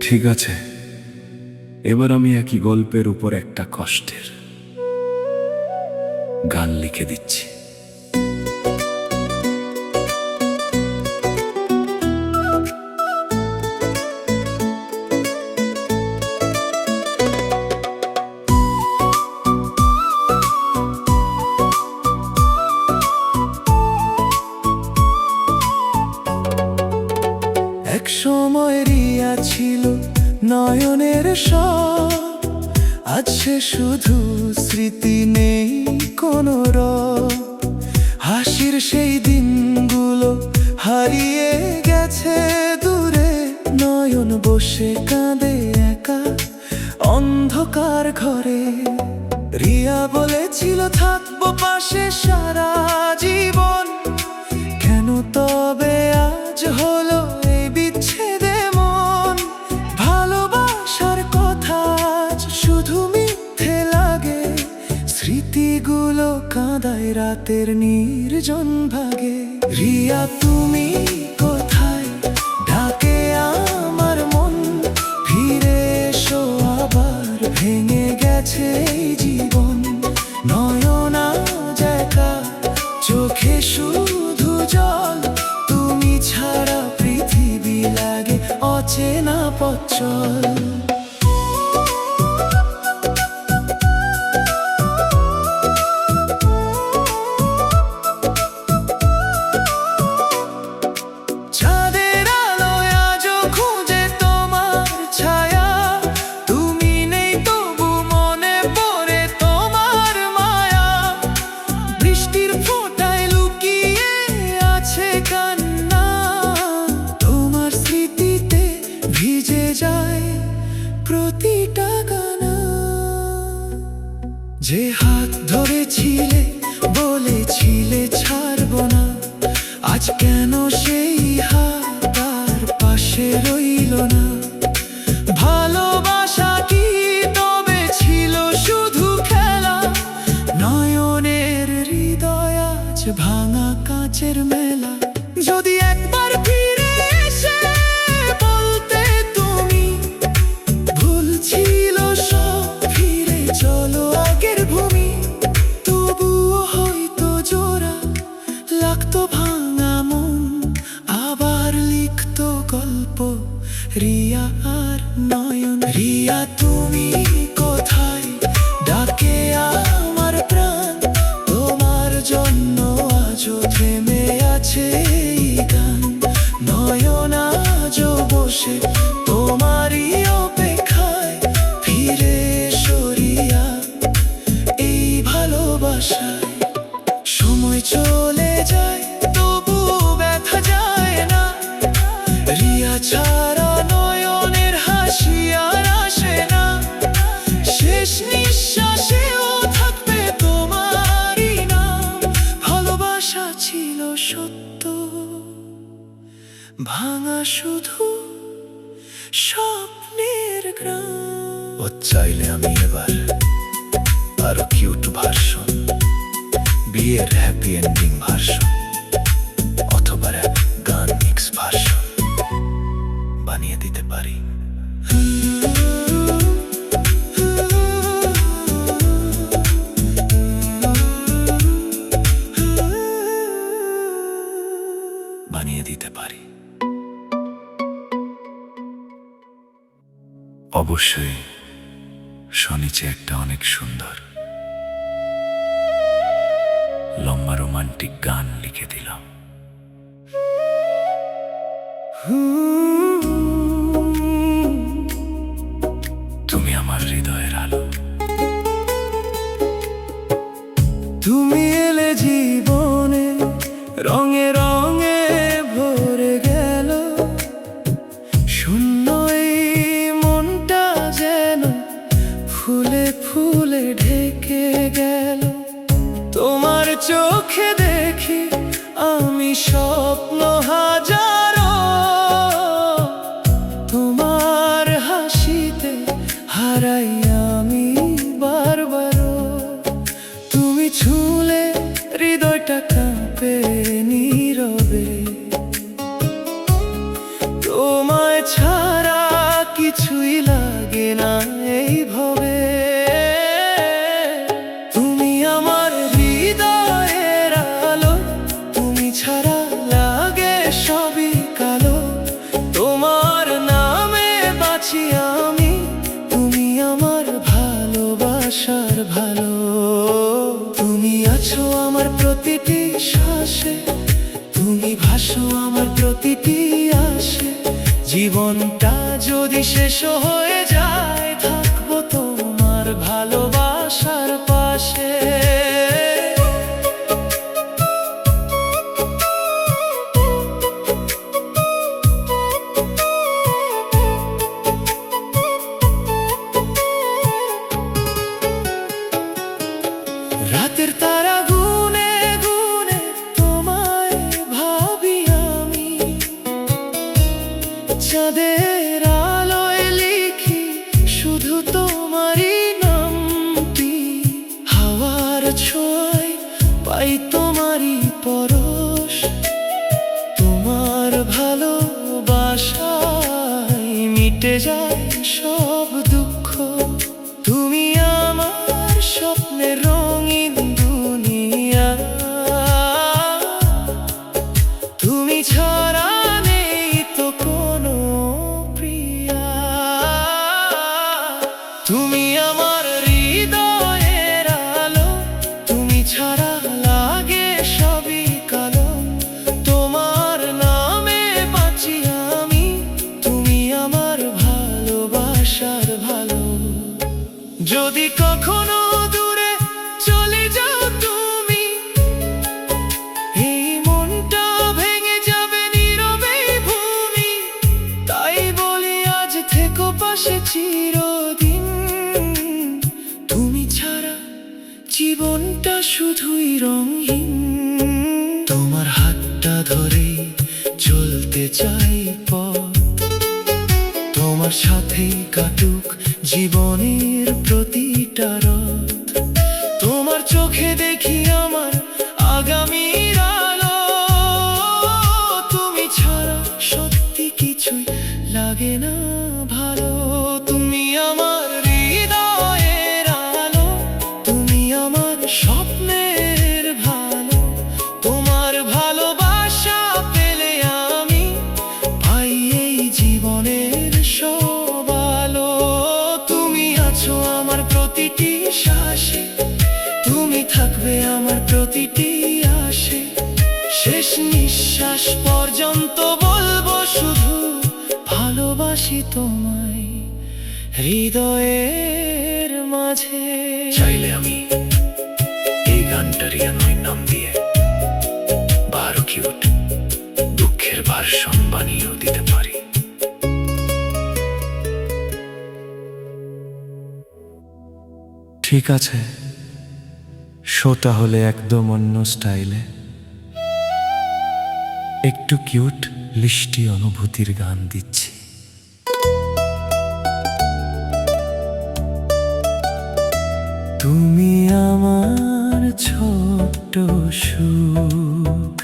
ঠিক আছে, এবার আমি একই গল্পের উপর একটা কষ্টের গান লিখে দিচ্ছি। এক সময় রিয়া ছিল নয়নের সব, আজ সে শুধু স্মৃতি, নেই কোনো রব। হাসির সেই দিনগুলো হারিয়ে গেছে দূরে, নয়ন বসে কাঁদে একা অন্ধকার ঘরে। রিয়া বলেছিল থাকবো পাশে সারা জীবন, কেন তবে আজ হলো এই বিচ্ছেদে মন? ভালোবাসার কথা আজ শুধু মিথ্যে লাগে, স্মৃতিগুলো কাঁদায় রাতের নির্জন ভাগে। রিয়া তুমি কোথায়, ডাকে আমার মন, ফিরে এসো আবার, ভেঙে গেছে এই জীবন। নয়না একা, চোখে শুধু জল, তুমি ছাড়া পৃথিবী লাগে অচেনা পথ চল। চাঁদের আলোয় আজও খুঁজে তোমার ছায়া, তুমি নেই তবু মনে পড়ে তোমার মায়া। বৃষ্টির ফোঁটায় লুকিয়ে আছে কান্না, তোমার স্মৃতিতে ভিজে যায় প্রতিটা গানা। যে হাত ধরেছিলে বলেছিলে ছাড়বো না, আজ কেন সেই হাত আর পাশে রইল না? ভালোবাসা কি তবে ছিল শুধু খেলা? নয়নের হৃদয় আজ ভাঙা কাঁচের মেলা। যদি একবার ফিরে এসে বলতে তুমি, ভুল ছিল সব, ফিরে চলো আগের ভূমি, তবুও হয়তো জোড়া লাগতো ভাঙা মন, আবার লিখতো গল্প রিয়া আর নয়ন। রিয়া তুমি কোথায়, ডাকে আমার প্রাণ, তোমার জন্য আজও থেমে আছে এই গান। নয়ন আজও বসে তোমারই অপেক্ষায়, ফিরে এসো রিয়া এই ভালোবাসায়। সময় চলে যায় তবু ব্যথা যায় না, রিয়া ছাড়া নয়নের হাসি আর আসে না। শেষ নিঃশ্বাসেও থাকবে তোমারই নাম, ভালোবাসা ছিল সত্য, ভাঙা শুধু স্বপ্নের গ্রাম। ও চাইলে আমি এবার আরো কিউট ভার্সন, বিয়ের হ্যাপি এন্ডিং ভার্সন, অথবা র‍্যাপ গান মিক্স ভার্সন বানিয়ে দিতে পারি। বানিয়ে দিতে পারি। অবশ্যই শনিচে একটা অনেক সুন্দর লম্বা রোমান্টিক গান লিখে দিলাম। তুমি আমার হৃদয়ের আলো, তুমি এলে জীবনে রঙে রঙে ভরে গেল, শূন্য এই মনটা যেন ফুলে ফুলে ঢেকে গেল। তোমার চোখে দেখি আমি স্বপ্ন হাজারো, তোমার হাসিতে হারাই আমি বারবার। তুমি ছুঁলে হৃদয়টা কাঁপে, চুপে নীরবে। তোমায় ছাড়া কিছুই লাগে না এই ভবে। তুমি আমার হৃদয়ের আলো, তুমি ছাড়া লাগে সবই কালো। তোমার নামে বাঁচি আমি, তুমি আমার ভালোবাসার ভালো। তুমি আছো আমার প্রতিটি শ্বাসে, তুমি ভাসো আমার প্রতিটি আসে। জীবনটা যদি শেষ হয়ে যায়, থাকবো তোমার ভালোবাসার পাশে। রাতের তারা গুনে গুনে তোমায় ভাবি আমি, চাঁদের আলোয় লিখি শুধু তোমারই নামটি। হাওয়ার ছোঁয়ায় পাই তোমারই পরশ, তোমার ভালোবাসায় মিটে যায় সব দুঃখ। তুমি আমার স্বপ্নের রঙিন দুনিয়া, তুমি ছাড়া নেই তো কোনো প্রিয়া। তুমি আমার হৃদয়ের আলো, তুমি ছাড়া লাগে সবই কালো। তোমার নামে বাঁচি আমি, তুমি আমার ভালোবাসার ভালো। যদি কখনো দূরে চলে যাও তুমি, এই মনটা ভেঙে যাবে নীরবে ভূমি। তাই বলি আজ থেকো পাশে চিরদিন, তুমি ছাড়া জীবনটা শুধুই রঙহীন। তোমার হাতটা ধরে চলতে চাই পথ, তোমার সাথেই কাটুক জীবনের প্রতিটা রাত। তোমার চোখে দেখি আমার আগামীর আলো, তুমি ছাড়া সত্যি কিছুই লাগে না ভালো। তুমি আমার হৃদয়ের আলো, তুমি আমার স্বপ্নের ভালো। তোমার ভালোবাসা পেলে আমি পাই এই জীবনের সব আলো। তুমি আছো আমার প্রতিটি শ্বাসে, তুমি থাকবে আমার প্রতিটি আসে। শেষ নিঃশ্বাস পর্যন্ত বলবো শুধু ভালোবাসি তোমায় হৃদয়ের মাঝে। চাইলে আমি এই গানটারই নাম দিয়ে 12 কিউট দুঃখের ভার্সন বানিয়েও দিতে পারি। ঠিক আছে, শোটা হলে একদম অন্য স্টাইলে, একটু কিউট লিষ্টি অনুভূতির গান দিচ্ছি। তুমি আমার ছোট্ট সুখ,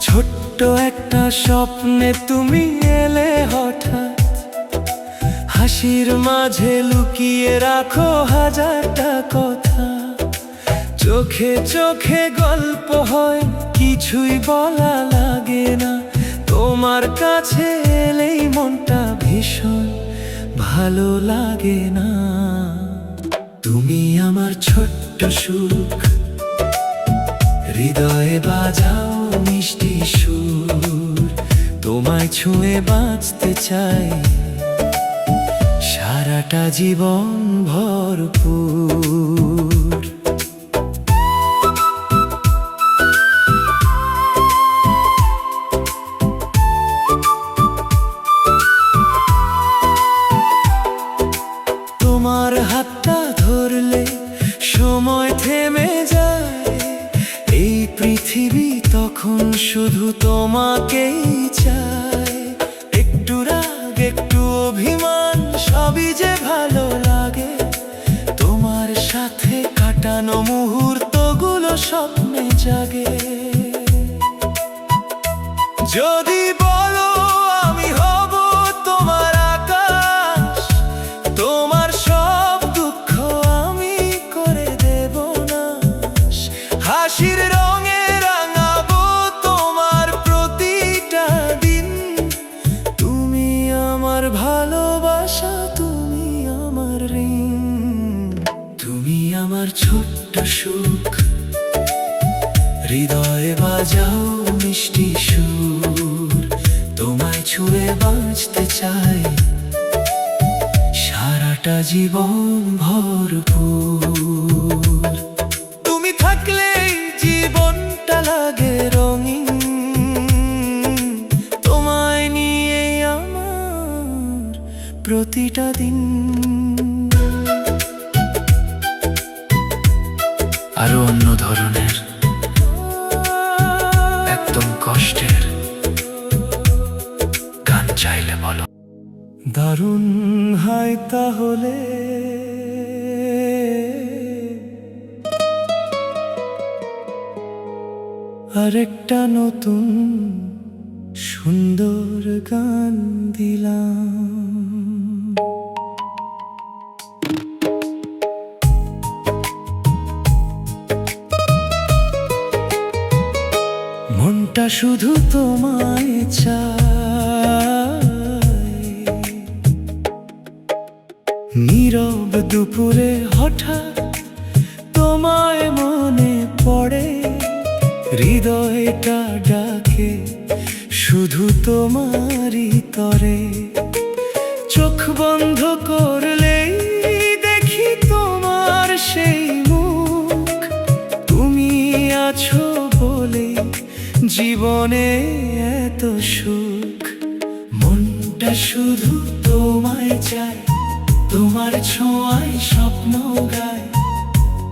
ছোট্ট একটা স্বপ্নে তুমি এলে হঠাৎ। হাসির মাঝে লুকিয়ে রাখো হাজারটা কথা, চোখে চোখে গল্প হয় কিছুই বলা লাগে না। তোমার কাছে এলেই মনটা ভীষণ ভালো লাগে না। তুমি আমার ছোট্ট সুখ, হৃদয়ে বাজাও মিষ্টি সুর। তোমায় ছুঁয়ে বাঁচতে চাই সারাটা জীবন ভরপুর। তোমার হাতটা ধরলে সময় থেমে যায়, এই পৃথিবী তখন শুধু তোমাকেই চায়। একটু রাগ একটু অভিমান সবই যে ভালো লাগে, তোমার সাথে কাটানো যেন মুহূর্তগুলো স্বপ্নে জাগে। যদি বলো আমি হব তোমার আকাশ, তোমার সব দুঃখ আমি করে দেব নাশ। হাসির রঙে রাঙাবো তোমার প্রতিটা দিন। তুমি আমার ভালোবাসা, তুমি আমার ঋণ। তুমি আমার ছোট্ট সুখ, হৃদয়ে বাজাও মিষ্টি সুর। তোমায় ছুঁয়ে বাঁচতে চাই সারাটা জীবন ভরপুর। তুমি থাকলেই জীবনটা লাগে রঙিন, তোমায় নিয়ে আমার প্রতিটা দিন। আরো অন্য ধরনের, একদম কষ্টের গান চাইলে বলো। দারুণ হয় তাহলে আরেকটা নতুন সুন্দর গান দিলাম। মনটা শুধু তোমায় চায়, নীরব দুপুরে হঠাৎ তোমায় মনে পড়ে। হৃদয়টা ডাকে শুধু তোমারই তরে। চোখ বন্ধ করলেই দেখি তোমার সেই মুখ। তুমি আছো বলে জীবনে এত সুখ। মনটা শুধু তোমায় চায়, তোমার ছোঁয়ায় স্বপ্ন গায়।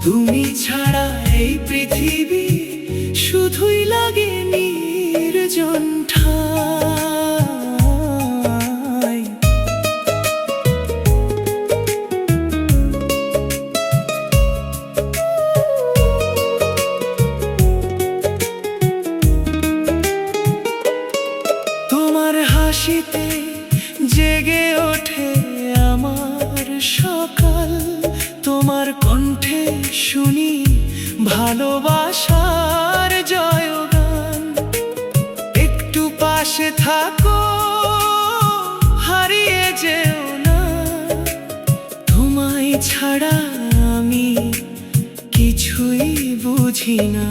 তুমি ছাড়া এই পৃথিবী শুধুই লাগে নির্জন ঠাই। তোমার হাসিতে জেগে ওঠে আমার সকাল। তোমার কণ্ঠে শুনি ভালোবাসার জয়গান। একটু পাশে থাকো, হারিয়ে যেও না। তোমায় ছাড়া আমি কিছুই বুঝি না।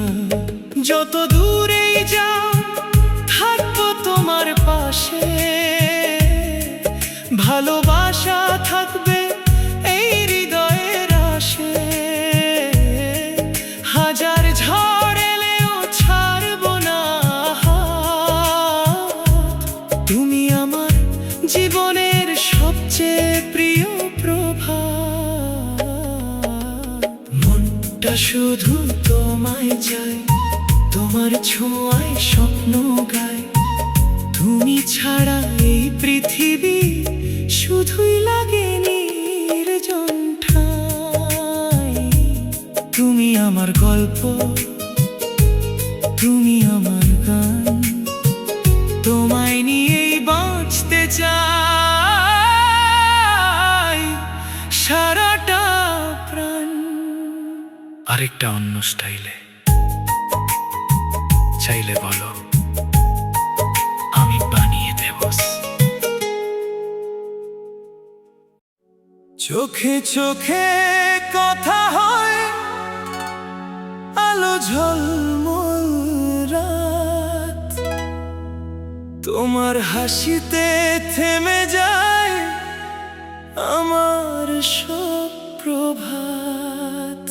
যত দূরেই যাও থাকবো তোমার পাশে। ভালোবাসা থাকবে এই হৃদয়ের আশে। হাজার ঝড় এলেও ছাড়বো না হাত। তুমি আমার জীবনের সবচেয়ে প্রিয় প্রভাত। মনটা শুধু তোমায় চায়, তোমার ছোঁয়ায় স্বপ্ন গায়। তুমি ছাড়া এই পৃথিবী শুধুই লাগে নির্জন ঠাই। তুমি আমার গল্প, তুমি আমার গান। তোমায় নিয়েই বাঁচতে চাই সারাটা প্রাণ। আরেকটা অন্য স্টাইলে চাইলে বলো, আমি বানিয়ে দেব। চোখে চোখে কথা হয়, আলো ঝলমল রাত। তোমার হাসিতে থেমে যায় আমার সব প্রভাত।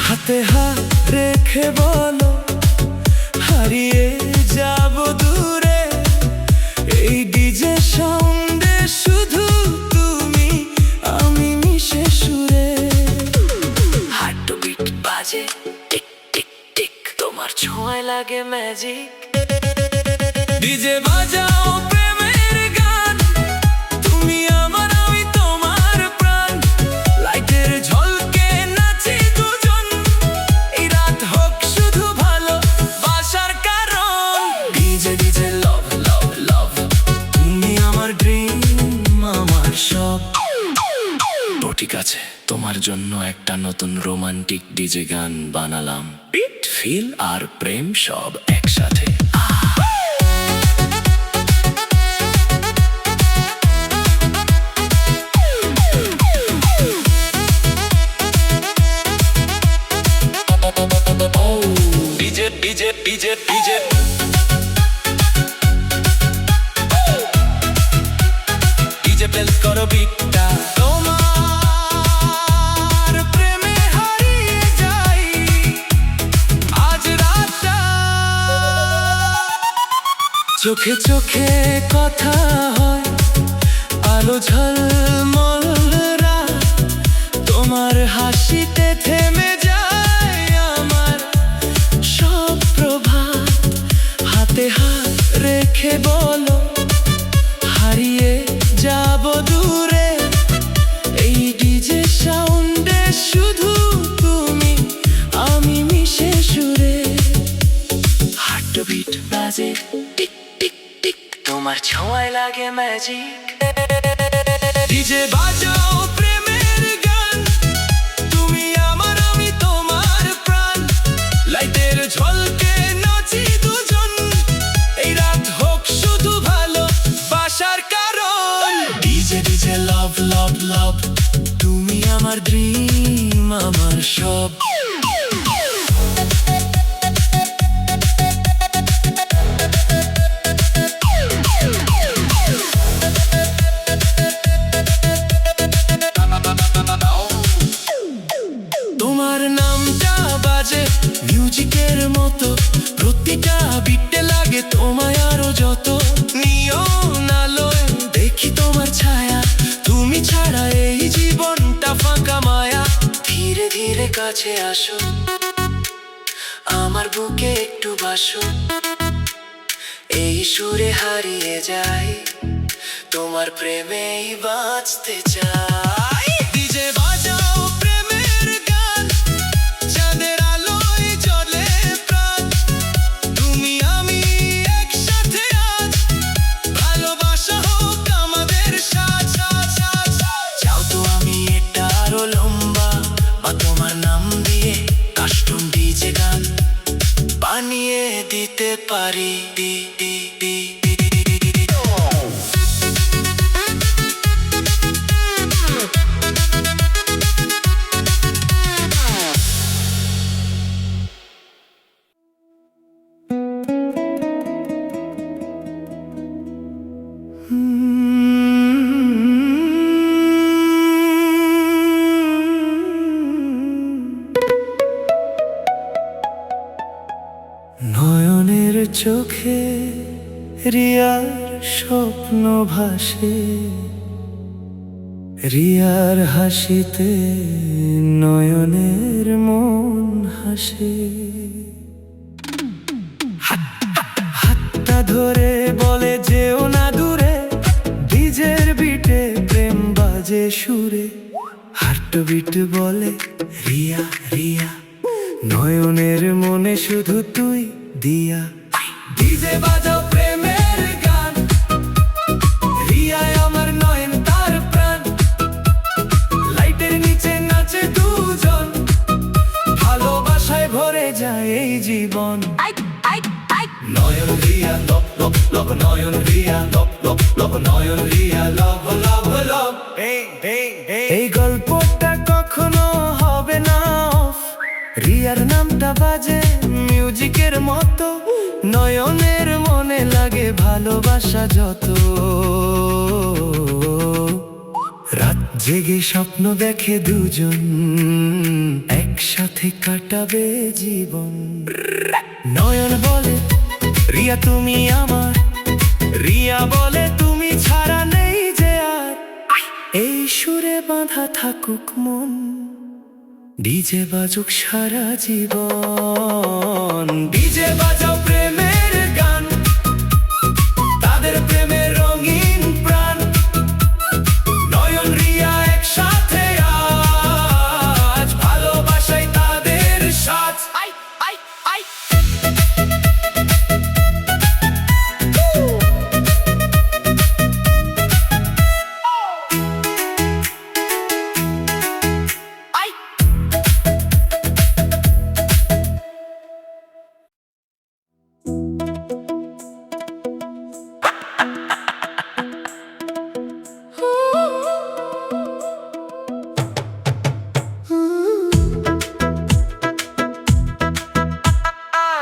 হাতে হাত রেখে বলো, হারিয়ে যাব দূরে। এই ডিজে সাউন্ডে শুধু তুমি আমি মিশে সুরে। হার্টবিট বাজে টিক টিক টিক, ছোঁয়ায় লাগে ম্যাজিক। ডিজে বাজাও প্রেমের গান, তুমি আমার আমি তোমার প্রাণ। লাইটের ঝলকে নাচি দুজন, এই রাত হোক শুধু ভালো বাসার কারণ। ডিজে ডিজে লাভ লাভ লাভ, তুমি আমার ড্রিম আমার সব। তো ঠিক আছে, তোমার জন্য একটা নতুন রোমান্টিক ডিজে গান বানালাম। বিট ফিল আর প্রেম সব একসাথে। DJ DJ DJ DJ DJ play করো বিটটা। তোমার প্রেমে হারিয়ে যাই আজ রাতটা। চোখে চোখে কথা হয়, আলো ঝলমল রাত। তোমার হাসিতে থেমে যায় আমার সব প্রভাত। হাতে হাত রেখে বলো, হারিয়ে যাব দূরে এই ডিজে সাউন্ডে। শুধু তুমি আমি মিশে সুরে। হার্টবিট বাজে টিক টিক টিক, তোমার ছোঁয়ায় লাগে ম্যাজিক। ডিজে বাজাও প্রেমের গান, তুমি আমার আমি তোমার প্রাণ। লাইটের ঝলকে নাচি দুজন, এই রাত হোক শুধু ভালো বাসার কারণ। ডিজে ডিজে লাভ লাভ লাভ, তুমি আমার ড্রিম আমার সব। তোমার নামটা বাজে মিউজিকের মতো, প্রতিটা বিটে লাগে তোমায় আরো যত। নিয়ন আলোয় দেখি তোমার ছায়া, তুমি ছাড়া এই জীবনটা ফাঁকা মায়া। ধীরে ধীরে কাছে আসো, আমার বুকে একটু বাসো। এই সুরে হারিয়ে যাই, তোমার প্রেমেই বাঁচতে চাই। ডিজে বাজাও প্রেমের গান, চাঁদের আলোয় জ্বলে প্রাণ। তুমি আমি একসাথে আজ, ভালোবাসা হোক আমাদের সাথ। চাও তো আমি একটা আরো লম্বা, বা তোমার নাম দিয়ে কাস্টম ডিজে গান বানিয়ে দিতে পারি। দি দি দি নয়নের চোখে রিয়ার স্বপ্ন ভাসে। রিয়ার হাসিতে নয়নের মন হাসে। হাতটা ধরে বলে যেও না দূরে, ডিজের বিটে প্রেম বাজে সুরে। হার্টবিট বলে রিয়া রিয়া, নয়নের মনে শুধু তুই দিয়া। ডিজে বাজাও প্রেমের গান, রিয়ায় আমার নয়ন তার প্রাণ। লাইটের নিচে নাচে দুজন, ভালোবাসায় ভরে যায় এই জীবন। নয়ন রিয়া লব লব লব, নয়ন রিয়া লব লব লব, নয়ন রিয়া লব লব লব। এই গল্পটা কখনো হবে না অফ। রিয়ার নামটা বাজে মিউজিকের মতো, নয়নের মনে লাগে ভালোবাসা যত। রাত জেগে স্বপ্ন দেখে দুজন, একসাথে কাটাবে জীবন। নয়ন বলে রিয়া তুমি আমার, রিয়া বলে তুমি ছাড়া নেই যে আর। এই সুরে বাঁধা থাকুক মন, ডিজে বাজুক সারা জীবন। ডিজে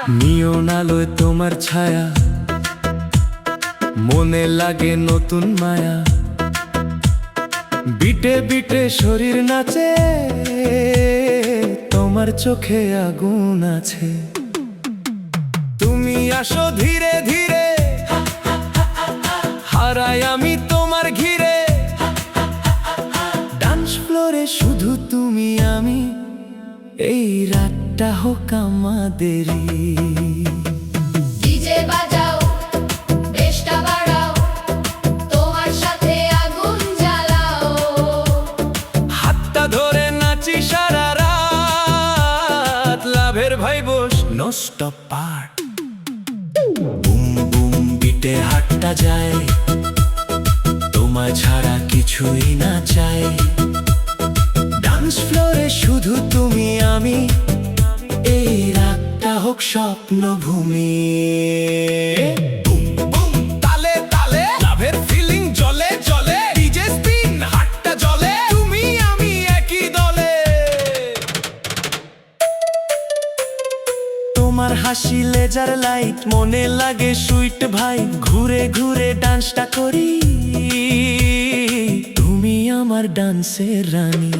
নিয়ন আলোয় তোমার ছায়া, মনে লাগে নতুন মায়া, বিটে বিটে শরীর নাচে, তোমার চোখে আগুন আছে। তুমি আসো ধীরে ধীরে, হারাই আমি তোমার ঘিরে, ডান্স ফ্লোরে শুধু তুমি আমি, এই রাতটা হোক আমাদেরই। ডিজে বাজাও, বেশটা বাড়াও, তোমার সাথে আগুন জ্বালাও। হাতটা ধরে নাচি সারা রাত, লাভের ভাই boss no stop part. Boom boom বিটে হাতটা যায়, তোমার ছাড়া কিছুই না চাই। ডান্স ফ্লোরে শুধু তুমি আমি, এই রাতটা হোক স্বপ্ন ভূমি। বুম বুম তালে তালে লাভের ফিলিং জ্বলে জ্বলে, ডিজে স্পিন হাতটা জ্বলে, তুমি আমি একই দলে। তোমার হাসি লেজার লাইট, মনে লাগে সুইট ভাই, ঘুরে ঘুরে ডান্সটা করি, তুমি আমার ডান্সের রানী।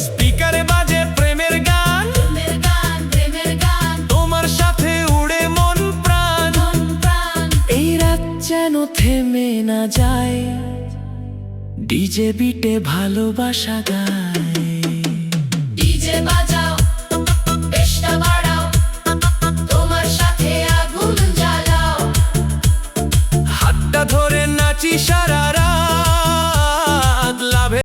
স্পিকারে বাজে প্রেমের গান, প্রেমের গান, প্রেমের গান, তোমার সাথে উড়ে মন প্রাণ। মন প্রাণ। এই রাত যেন থেমে না যায়, ডিজে বিটে ভালোবাসা গায়।